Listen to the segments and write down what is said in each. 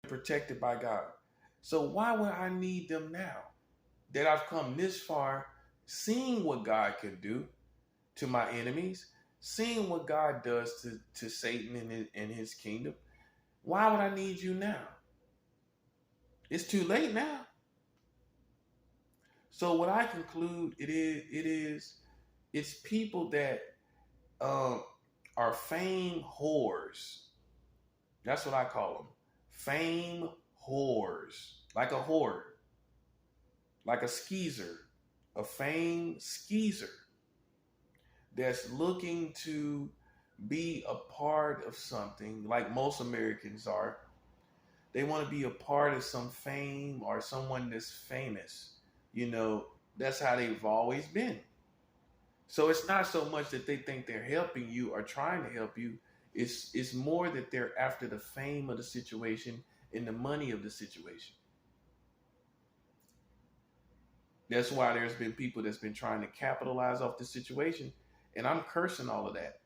protected by God. So why would I need them now that I've come this far, seeing what God can do to my enemies, seeing what God does to Satan and his kingdom? Why would I need you now? It's too late now. So what I conclude it's people that um, are fame whores. That's what I call them. Fame whores. Like a whore. Like a skeezer. A fame skeezer that's looking to be a part of something, like most Americans are. They want to be a part of some fame or someone that's famous. You know, that's how they've always been. So it's not so much that they think they're helping you or trying to help you. It's more that they're after the fame of the situation and the money of the situation. That's why there's been people that's been trying to capitalize off the situation. And I'm cursing all of that.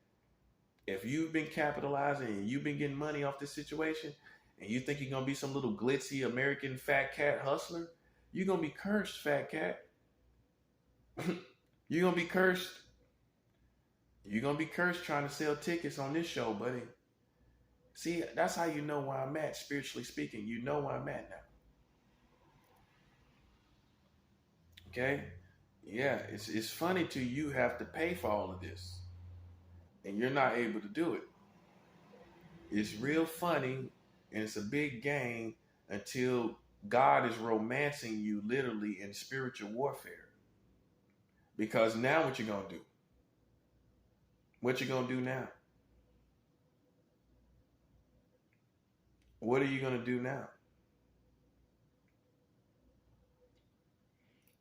If you've been capitalizing and you've been getting money off this situation and you think you're going to be some little glitzy American fat cat hustler, you're going to be cursed, fat cat. You're going to be cursed. You're going to be cursed trying to sell tickets on this show, buddy. See, that's how you know where I'm at, spiritually speaking. You know where I'm at now. Okay? Yeah, it's funny to you have to pay for all of this. And you're not able to do it. It's real funny and it's a big game until God is romancing you literally in spiritual warfare. Because now what you going to do? What you going to do now? What are you going to do now?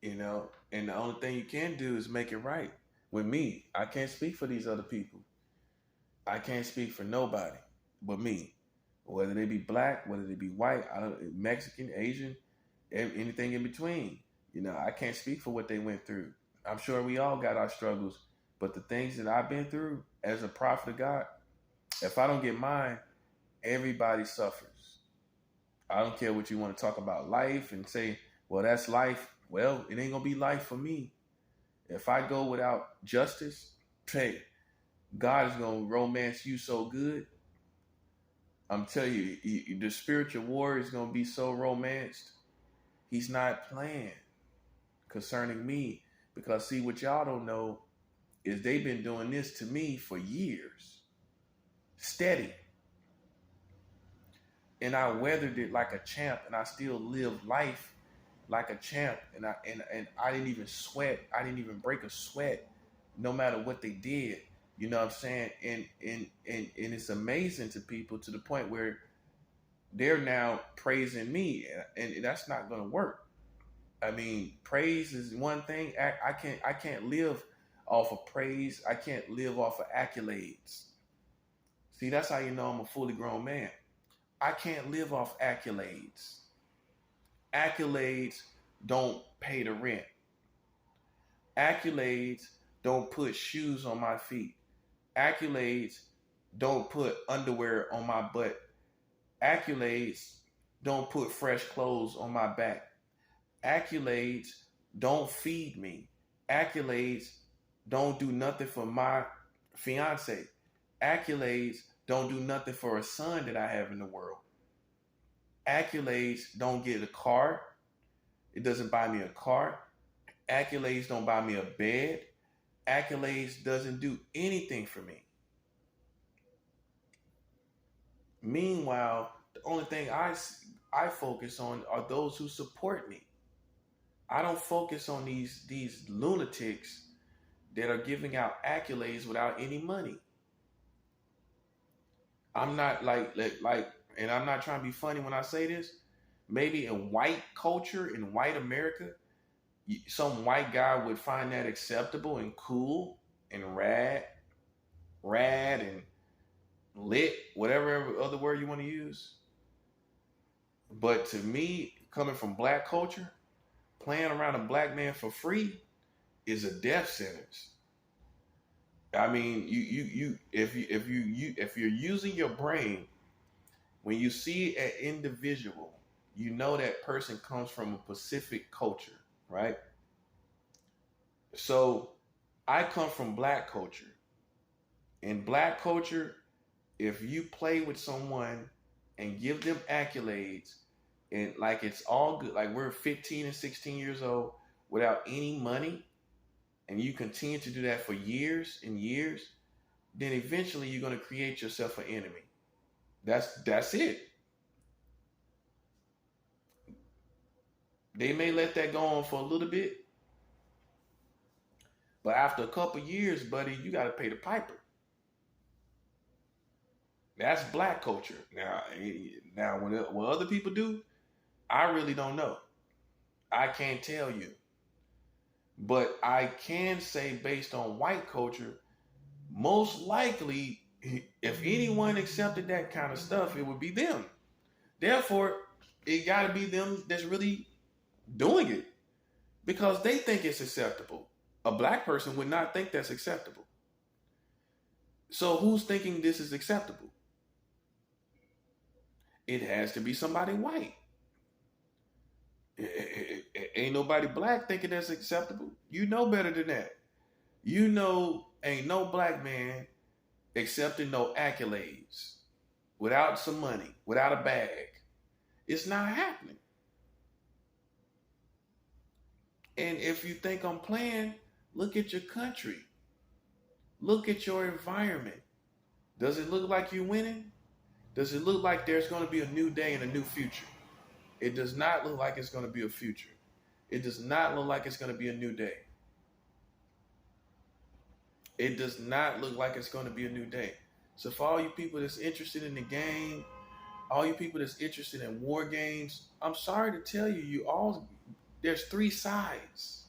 You know, and the only thing you can do is make it right. With me, I can't speak for these other people. I can't speak for nobody but me. Whether they be black, whether they be white, Mexican, Asian, anything in between. You know, I can't speak for what they went through. I'm sure we all got our struggles, but the things that I've been through as a prophet of God, if I don't get mine, everybody suffers. I don't care what you want to talk about life and say, well, that's life. Well, it ain't going to be life for me. If I go without justice, hey, God is going to romance you so good. I'm telling you, the spiritual war is going to be so romanced. He's not playing concerning me. Because see, what y'all don't know is they've been doing this to me for years. Steady. And I weathered it like a champ, and I still live life like a champ. And I didn't even sweat. I didn't even break a sweat, no matter what they did. You know what I'm saying? And it's amazing to people to the point where they're now praising me, and that's not going to work. I mean, praise is one thing. I can't live off of praise. I can't live off of accolades. See, that's how you know I'm a fully grown man. I can't live off accolades. Accolades don't pay the rent. Accolades don't put shoes on my feet. Accolades don't put underwear on my butt. Accolades don't put fresh clothes on my back. Accolades don't feed me. Accolades don't do nothing for my fiance. Accolades don't do nothing for a son that I have in the world. Accolades don't get a car. It doesn't buy me a car. Accolades don't buy me a bed. Accolades doesn't do anything for me. Meanwhile, the only thing I focus on are those who support me. I don't focus on these lunatics that are giving out accolades without any money. I'm not like, and I'm not trying to be funny when I say this. Maybe in white culture, in white America, some white guy would find that acceptable and cool and rad and lit, whatever other word you want to use. But to me, coming from black culture, playing around a black man for free is a death sentence. I mean, if you're using your brain When you see an individual, you know that person comes from a specific culture, right? So I come from black culture. In black culture, if you play with someone and give them accolades and like it's all good, like we're 15 and 16 years old without any money, and you continue to do that for years and years, then eventually you're going to create yourself an enemy. That's it. They may let that go on for a little bit, but after a couple years, buddy, you got to pay the piper. That's black culture. Now what other people do, I really don't know. I can't tell you. But I can say, based on white culture, most likely, if anyone accepted that kind of stuff, it would be them. Therefore, it got to be them that's really doing it because they think it's acceptable. A black person would not think that's acceptable. So who's thinking this is acceptable? It has to be somebody white. Ain't nobody black thinking that's acceptable. You know better than that. You know, ain't no black man accepting no accolades without some money, without a bag. It's not happening. And if you think I'm playing, look at your country. Look at your environment. Does it look like you're winning? Does it look like there's going to be a new day and a new future? It does not look like it's going to be a future. It does not look like it's going to be a new day. It does not look like it's going to be a new day. So for all you people that's interested in the game, all you people that's interested in war games, I'm sorry to tell you, there's three sides.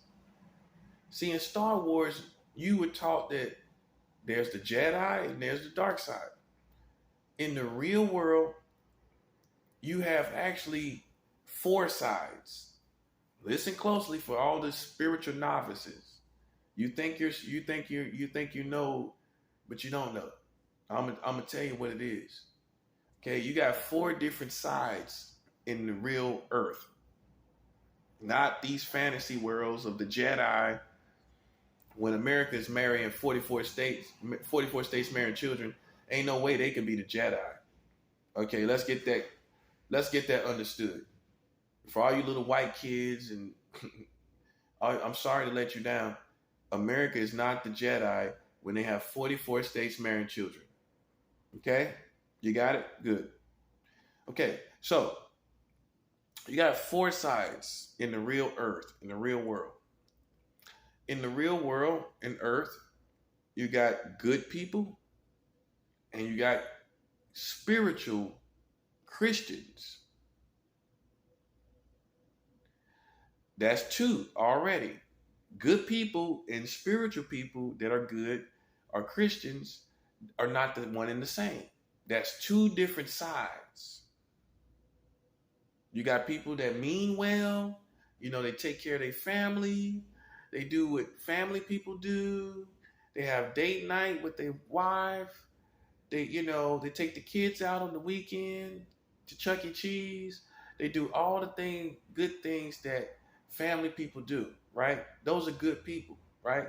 See, in Star Wars, you were taught that there's the Jedi and there's the dark side. In the real world, you have actually four sides. Listen closely for all the spiritual novices. You think you know, but you don't know. I'm gonna tell you what it is. Okay, you got four different sides in the real earth. Not these fantasy worlds of the Jedi. When America is marrying 44 states marrying children, ain't no way they can be the Jedi. Okay, let's get that understood. For all you little white kids, and I'm sorry to let you down, America is not the Jedi when they have 44 states marrying children. Okay? You got it? Good. Okay, so you got four sides in the real earth, in the real world. In the real world, in earth, you got good people and you got spiritual Christians. That's two already. Good people and spiritual people that are good or Christians are not the one and the same. That's two different sides. You got people that mean well, they take care of their family, they do what family people do, they have date night with their wife, they take the kids out on the weekend to Chuck E. Cheese, they do all the good things that family people do, right? Those are good people, right?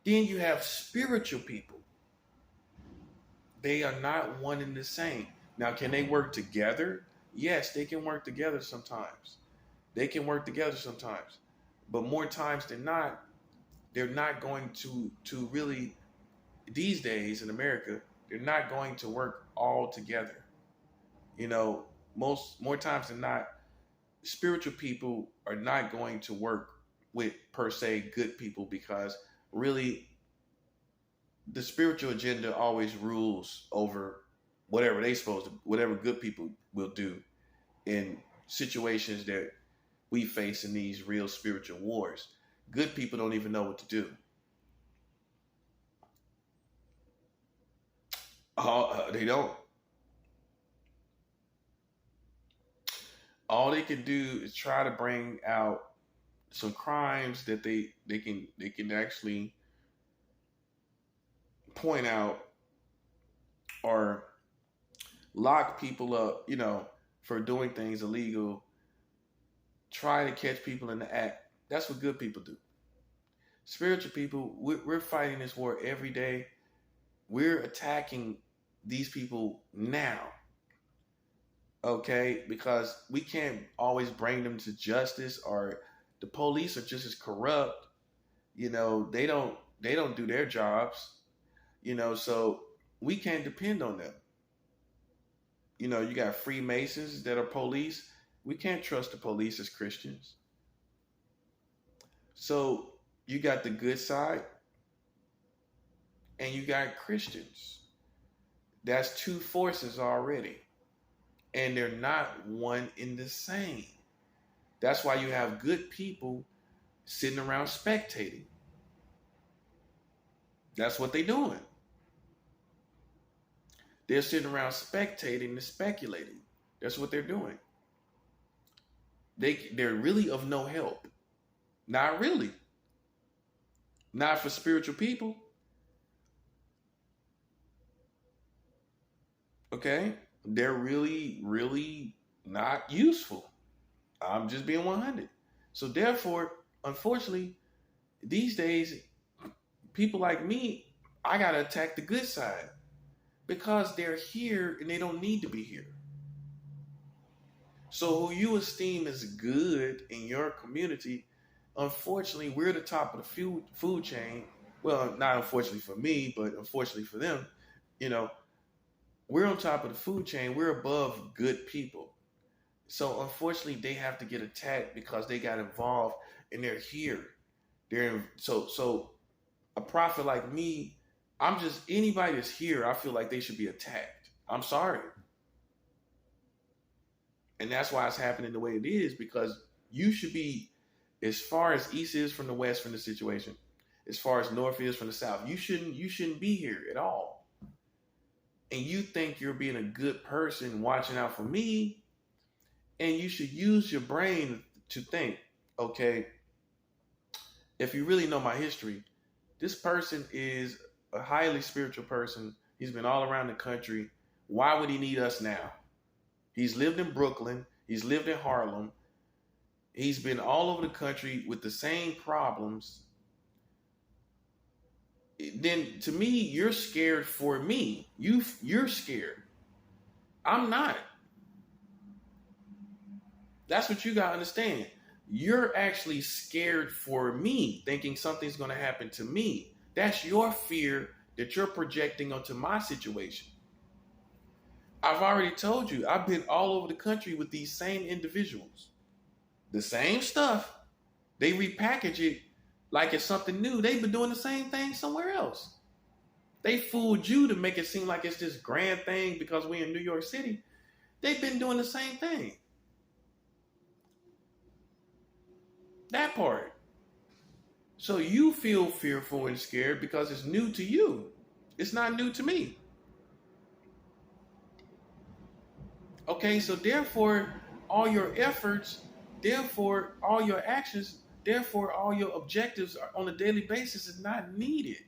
Then you have spiritual people. They are not one and the same. Now, can they work together? Yes, they can work together sometimes. But more times than not, they're not going to really, these days in America, they're not going to work all together. More times than not, spiritual people are not going to work with, per se, good people, because really the spiritual agenda always rules over whatever whatever good people will do in situations that we face in these real spiritual wars. Good people don't even know what to do. They don't. All they can do is try to bring out some crimes that they can actually point out or lock people up, for doing things illegal, try to catch people in the act. That's what good people do. Spiritual people, we're fighting this war every day. We're attacking these people now, okay? Because we can't always bring them to justice, or the police are just as corrupt. They don't do their jobs. So we can't depend on them. You got Freemasons that are police. We can't trust the police as Christians. So you got the good side and you got Christians. That's two forces already. And they're not one in the same. That's why you have good people sitting around spectating. That's what they're doing. They're sitting around spectating and speculating. That's what they're doing. They're really of no help. Not really. Not for spiritual people. Okay? They're really, really not useful. I'm just being 100. So therefore, unfortunately, these days, people like me, I got to attack the good side because they're here and they don't need to be here. So who you esteem as good in your community, unfortunately, we're the top of the food chain. Well, not unfortunately for me, but unfortunately for them, we're on top of the food chain. We're above good people. So unfortunately, they have to get attacked because they got involved and they're here. So a prophet like me, anybody that's here, I feel like they should be attacked. I'm sorry. And that's why it's happening the way it is, because you should be, as far as east is from the west from the situation, as far as north is from the south, you shouldn't be here at all. And you think you're being a good person watching out for me, and you should use your brain to think, okay, if you really know my history, this person is a highly spiritual person. He's been all around the country. Why would he need us now? He's lived in Brooklyn. He's lived in Harlem. He's been all over the country with the same problems. Then to me, you're scared for me. You're scared. I'm not. That's what you got to understand. You're actually scared for me, thinking something's going to happen to me. That's your fear that you're projecting onto my situation. I've already told you, I've been all over the country with these same individuals. The same stuff. They repackage it like it's something new. They've been doing the same thing somewhere else. They fooled you to make it seem like it's this grand thing because we're in New York City. They've been doing the same thing. That part. So you feel fearful and scared because it's new to you. It's not new to me. Okay, so therefore, all your efforts, therefore, all your actions, therefore, all your objectives on a daily basis is not needed.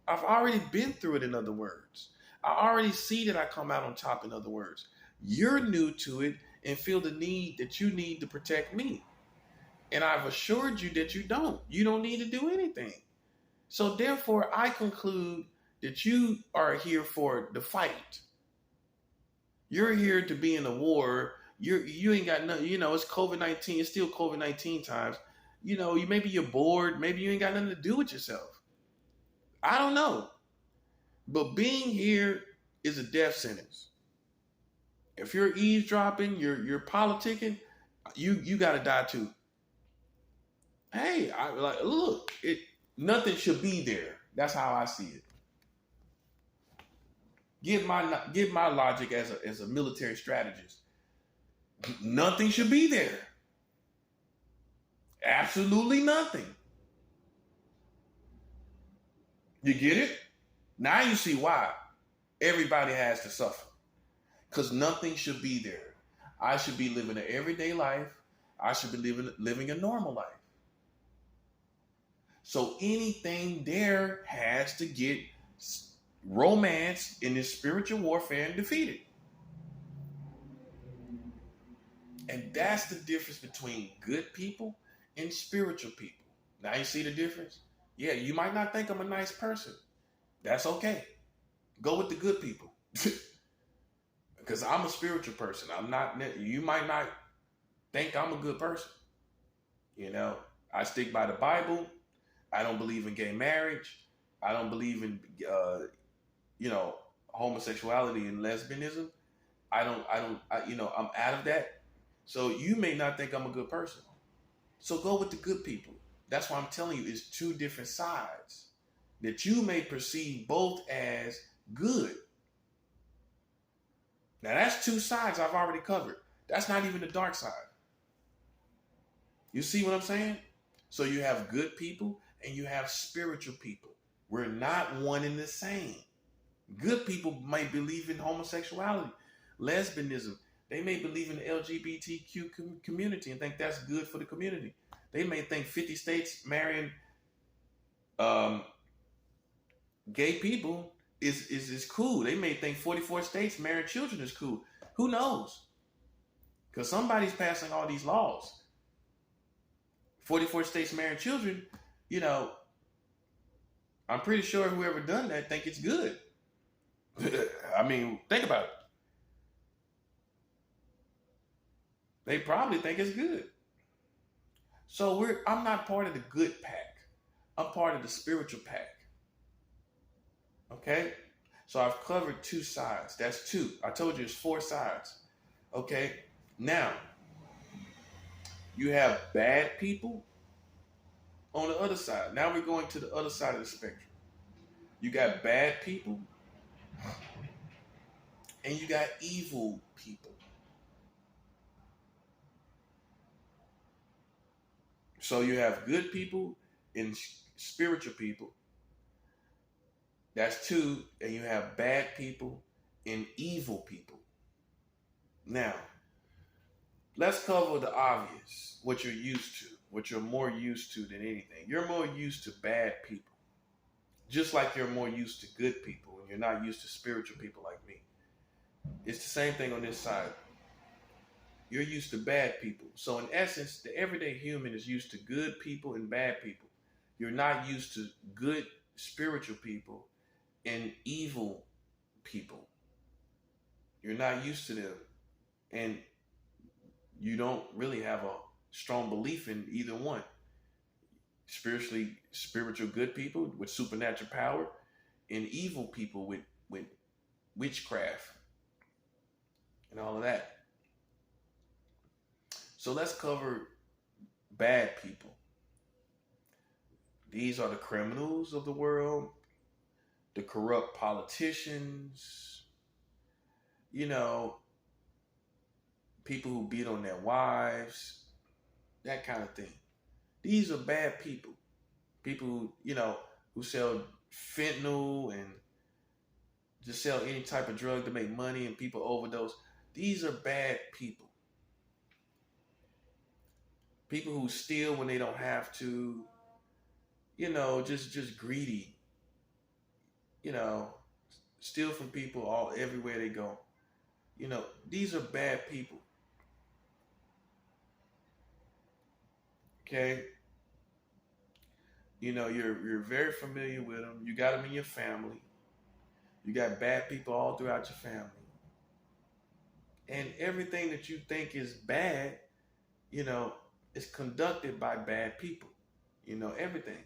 I've already been through it, in other words. I already see that I come out on top, in other words. You're new to it and feel the need that you need to protect me. And I've assured you that you don't. You don't need to do anything. So therefore, I conclude that you are here for the fight. You're here to be in a war. You ain't got nothing. It's COVID-19. It's still COVID-19 times. Maybe you're bored. Maybe you ain't got nothing to do with yourself. I don't know. But being here is a death sentence. If you're eavesdropping, you're politicking, you got to die too. Hey, nothing should be there. That's how I see it. Give my logic as a military strategist. Nothing should be there. Absolutely nothing. You get it? Now you see why everybody has to suffer. Because nothing should be there. I should be living an everyday life. I should be living a normal life. So anything there has to get romance in this spiritual warfare and defeated. And that's the difference between good people and spiritual people. Now you see the difference? Yeah, you might not think I'm a nice person. That's okay. Go with the good people. Because I'm a spiritual person. I'm not, you might not think I'm a good person. You know, I stick by the Bible. I don't believe in gay marriage. I don't believe in, you know, homosexuality and lesbianism. I'm out of that. So you may not think I'm a good person. So go with the good people. That's why I'm telling you, it's two different sides that you may perceive both as good. Now that's two sides I've already covered. That's not even the dark side. You see what I'm saying? So you have good people and you have spiritual people. We're not one and the same. Good people may believe in homosexuality, lesbianism. They may believe in the LGBTQ community and think that's good for the community. They may think 50 states marrying um, gay people is cool. They may think 44 states marrying children is cool. Who knows? Because somebody's passing all these laws. 44 states marrying children, you know, I'm pretty sure whoever done that think it's good. I mean, think about it. They probably think it's good. So I'm not part of the good pack. I'm part of the spiritual pack. Okay? So I've covered two sides. That's two. I told you it's four sides. Okay? Now, you have bad people on the other side. Now we're going to the other side of the spectrum. You got bad people and you got evil people. So you have good people and spiritual people. That's two. And you have bad people and evil people. Now, let's cover the obvious, what you're used to, what you're more used to than anything. You're more used to bad people, just like you're more used to good people and you're not used to spiritual people like me. It's the same thing on this side. You're used to bad people. So in essence, the everyday human is used to good people and bad people. You're not used to good spiritual people and evil people. You're not used to them. And you don't really have a strong belief in either one. Spiritual good people with supernatural power and evil people with witchcraft and all of that. So let's cover bad people. These are the criminals of the world, the corrupt politicians, you know, people who beat on their wives, that kind of thing. These are bad people. People who, you know, who sell fentanyl and just sell any type of drug to make money and people overdose. These are bad people. People who steal when they don't have to, you know, just greedy. You know, steal from people everywhere they go. You know, these are bad people. Okay? You know, you're very familiar with them. You got them in your family. You got bad people all throughout your family. And everything that you think is bad, you know, is conducted by bad people. You know, everything.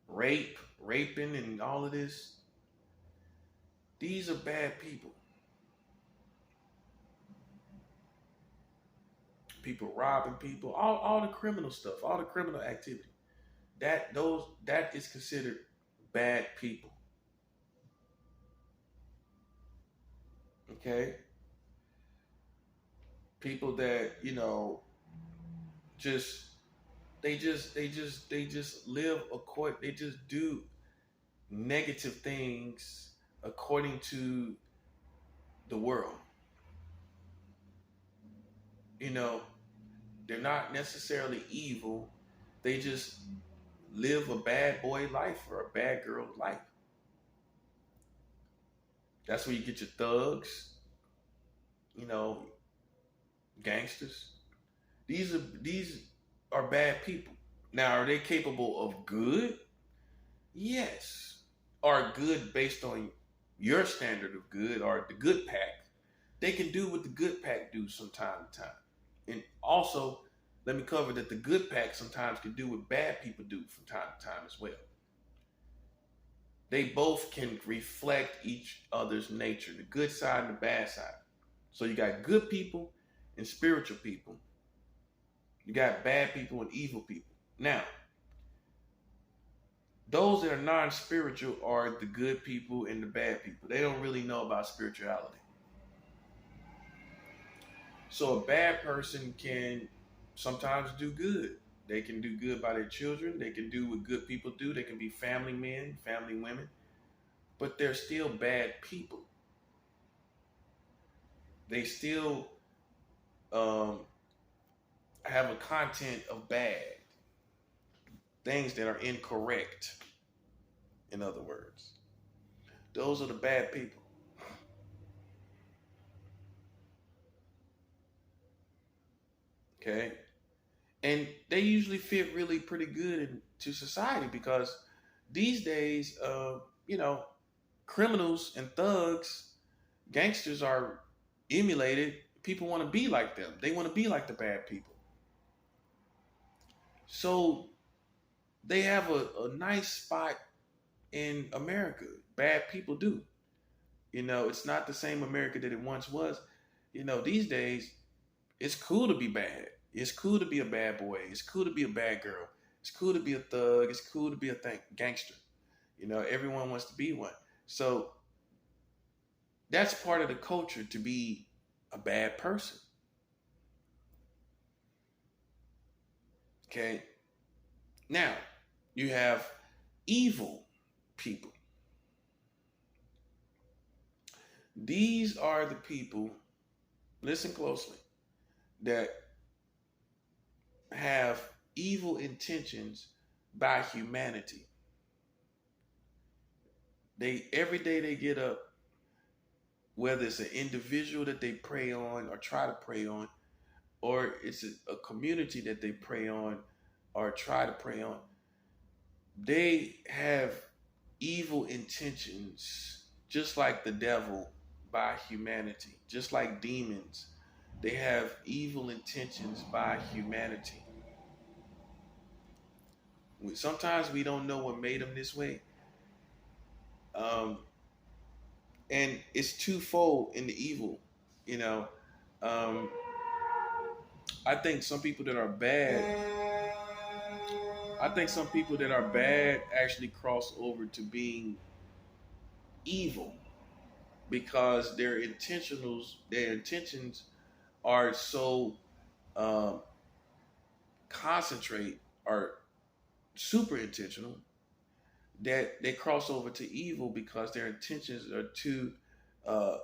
Raping and all of this. These are bad people. People robbing people, all the criminal stuff, all the criminal activity. That is considered bad people. Okay? People that, you know, they just live according, they just do negative things according to the world. You know, they're not necessarily evil. They just live a bad boy life or a bad girl life. That's where you get your thugs, you know, gangsters. These are bad people. Now, are they capable of good? Yes. Are good based on your standard of good or the good pack? They can do what the good pack do from time to time. And also, let me cover that the good pack sometimes can do what bad people do from time to time as well. They both can reflect each other's nature, the good side and the bad side. So you got good people and spiritual people. You got bad people and evil people. Now, those that are non-spiritual are the good people and the bad people. They don't really know about spirituality. So a bad person can sometimes do good. They can do good by their children. They can do what good people do. They can be family men, family women, but they're still bad people. They still have a content of bad things that are incorrect. In other words, those are the bad people. Okay, and they usually fit really pretty good into society because these days, you know, criminals and thugs, gangsters are emulated. People want to be like them. They want to be like the bad people. So they have a nice spot in America. Bad people do. You know, it's not the same America that it once was. You know, these days, it's cool to be bad. It's cool to be a bad boy. It's cool to be a bad girl. It's cool to be a thug. It's cool to be a gangster. You know, everyone wants to be one. So that's part of the culture to be a bad person. Okay. Now, you have evil people. These are the people, listen closely, that have evil intentions by humanity. They every day they get up, whether it's an individual that they prey on or try to prey on, or it's a community that they prey on or try to prey on, they have evil intentions just like the devil by humanity, just like demons. They have evil intentions by humanity. Sometimes we don't know what made them this way. Um, and it's twofold in the evil, you know. Um, I think some people that are bad, I think some people that are bad actually cross over to being evil because their intentions are so um, concentrate or super intentional that they cross over to evil because their intentions are too uh,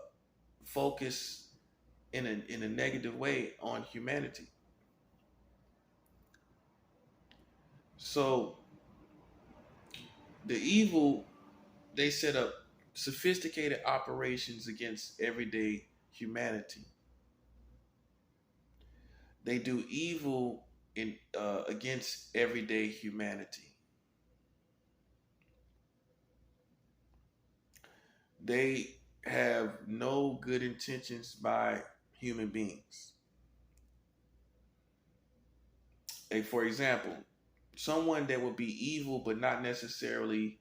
focused in a negative way on humanity. So the evil, they set up sophisticated operations against everyday humanity. They do evil in against everyday humanity. They have no good intentions by human beings. For example, someone that would be evil but not necessarily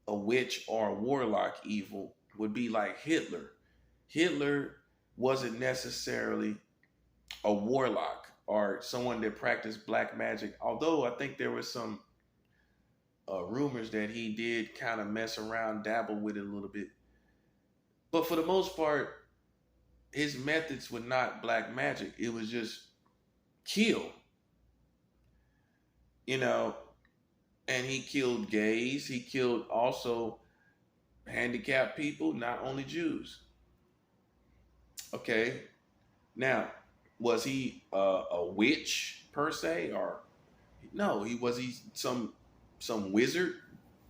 a witch or a warlock evil would be like Hitler. Hitler wasn't necessarily a warlock or someone that practiced black magic, although I think there was some rumors that he did kind of mess around, dabble with it a little bit. But for the most part, his methods were not black magic. It was just kill, you know, and he killed gays. He killed also handicapped people, not only Jews. Okay. Now, was he a witch per se, or no? He some wizard,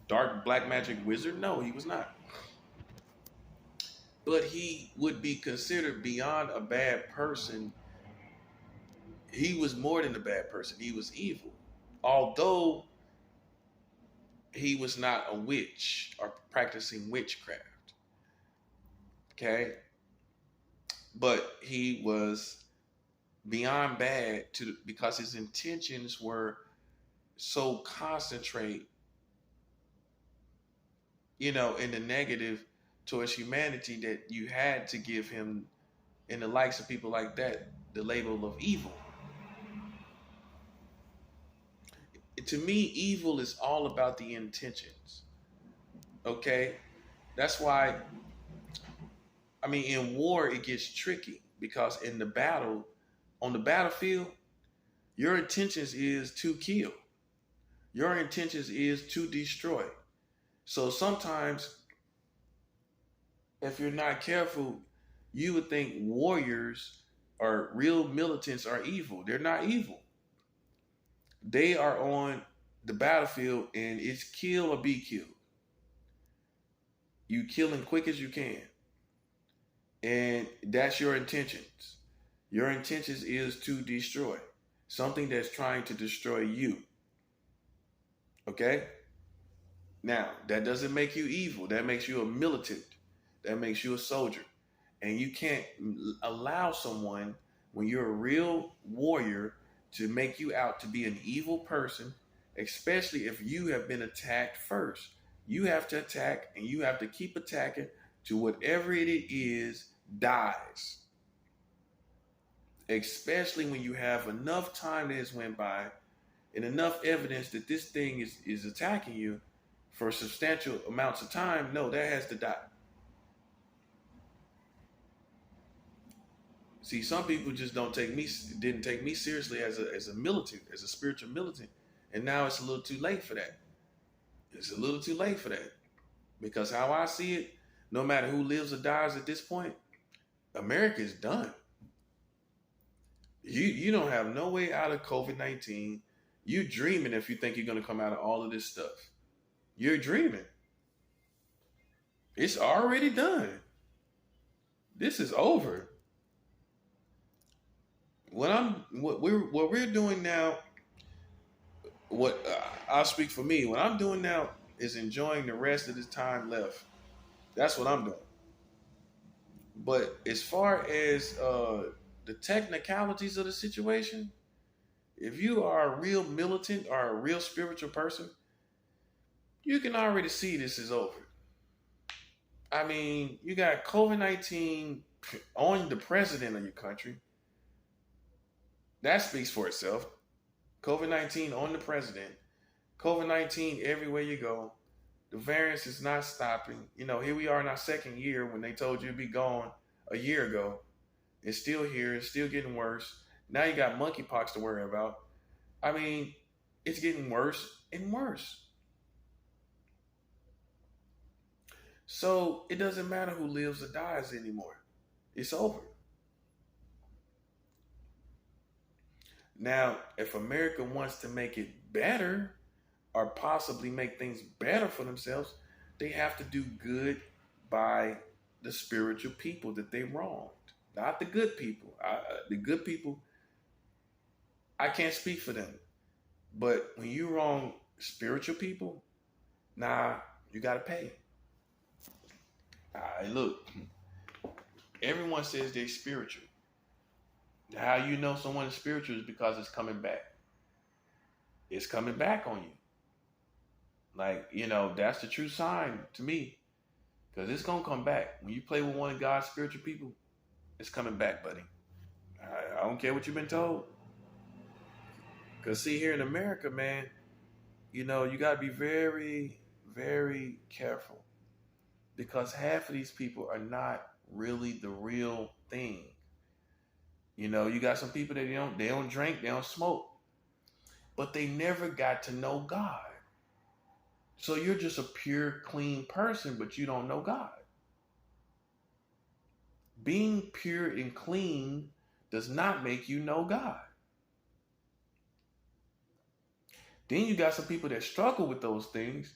dark black magic wizard? No, he was not. But he would be considered beyond a bad person he was more than a bad person. He was evil. Although he was not a witch or practicing witchcraft. Okay? But he was beyond bad to because his intentions were so concentrate, in the negative towards humanity that you had to give him, in the likes of people like that, the label of evil. To me, evil is all about the intentions. Okay? That's why, I mean, in war, it gets tricky because in the battle, on the battlefield, your intentions is to kill. Your intentions is to destroy. So sometimes, if you're not careful, you would think warriors or real militants are evil. They're not evil. They are on the battlefield and it's kill or be killed. You killing quick as you can. And that's your intentions. Your intentions is to destroy something that's trying to destroy you. Okay? Now, that doesn't make you evil. That makes you a militant. That makes you a soldier. And you can't allow someone, when you're a real warrior, to make you out to be an evil person, especially if you have been attacked first. You have to attack and you have to keep attacking to whatever it is dies. Especially when you have enough time that has went by and enough evidence that this thing is attacking you for substantial amounts of time. No, that has to die. See, some people just didn't take me seriously as a militant, as a spiritual militant. And now it's a little too late for that. It's a little too late for that. Because how I see it, no matter who lives or dies at this point, America is done. You don't have no way out of COVID-19. You're dreaming if you think you're going to come out of all of this stuff. You're dreaming. It's already done. This is over. What we're doing now, I'll speak for me. What I'm doing now is enjoying the rest of this time left. That's what I'm doing. But as far as the technicalities of the situation, if you are a real militant or a real spiritual person, you can already see this is over. I mean, you got COVID-19 on the president of your country. That speaks for itself. COVID-19 on the president. COVID-19 everywhere you go. The variance is not stopping. Here we are in our second year when they told you it'd be gone a year ago. It's still here. It's still getting worse. Now you got monkeypox to worry about. I mean, it's getting worse and worse. So it doesn't matter who lives or dies anymore. It's over. Now, if America wants to make it better or possibly make things better for themselves, they have to do good by the spiritual people that they wronged. Not the good people. The good people, I can't speak for them. But when you wrong spiritual people, you got to pay. Look, everyone says they're spiritual. How you know someone is spiritual is because it's coming back. It's coming back on you. Like, that's the true sign to me. Because it's going to come back. When you play with one of God's spiritual people, it's coming back, buddy. I don't care what you've been told. Because see, here in America, man, you got to be very, very careful. Because half of these people are not really the real thing. You got some people that they don't drink, they don't smoke, but they never got to know God. So you're just a pure, clean person, but you don't know God. Being pure and clean does not make you know God. Then you got some people that struggle with those things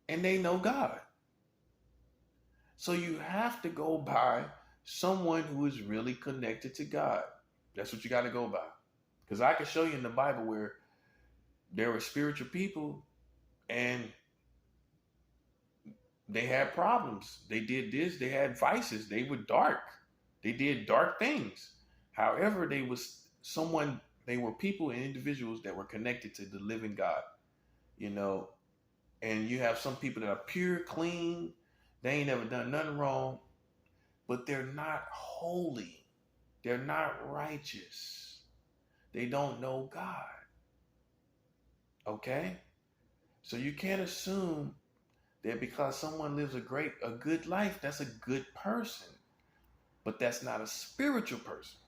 and they know God. So you have to go by someone who is really connected to God. That's what you got to go by. Because I can show you in the Bible where there were spiritual people and they had problems. They did this, they had vices, they were dark. They did dark things. However, they were people and individuals that were connected to the living God, you know. And you have some people that are pure, clean, they ain't ever done nothing wrong, but they're not holy. They're not righteous. They don't know God. Okay? So you can't assume that because someone lives a good life, that's a good person. But that's not a spiritual person.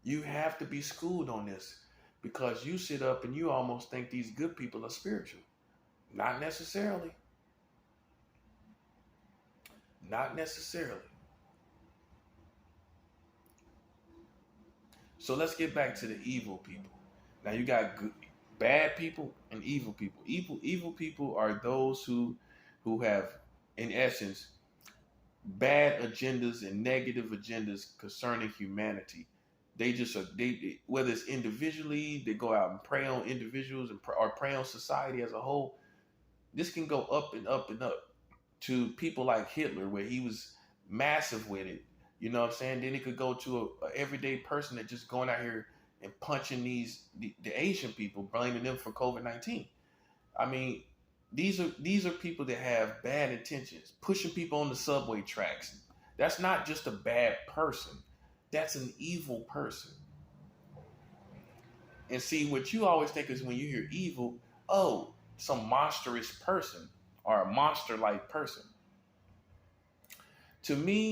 You have to be schooled on this because you sit up and you almost think these good people are spiritual. Not necessarily. Not necessarily. So let's get back to the evil people. Now you got bad people and evil people. Evil people are those who have, in essence, bad agendas and negative agendas concerning humanity. They just are, whether it's individually, they go out and prey on individuals or prey on society as a whole. This can go up and up and up to people like Hitler, where he was massive with it. You know what I'm saying? Then it could go to a everyday person that just going out here and punching the Asian people, blaming them for COVID-19. I mean, these are people that have bad intentions, pushing people on the subway tracks. That's not just a bad person. That's an evil person. And see, what you always think is when you hear evil, oh, some monstrous person or a monster-like person. To me,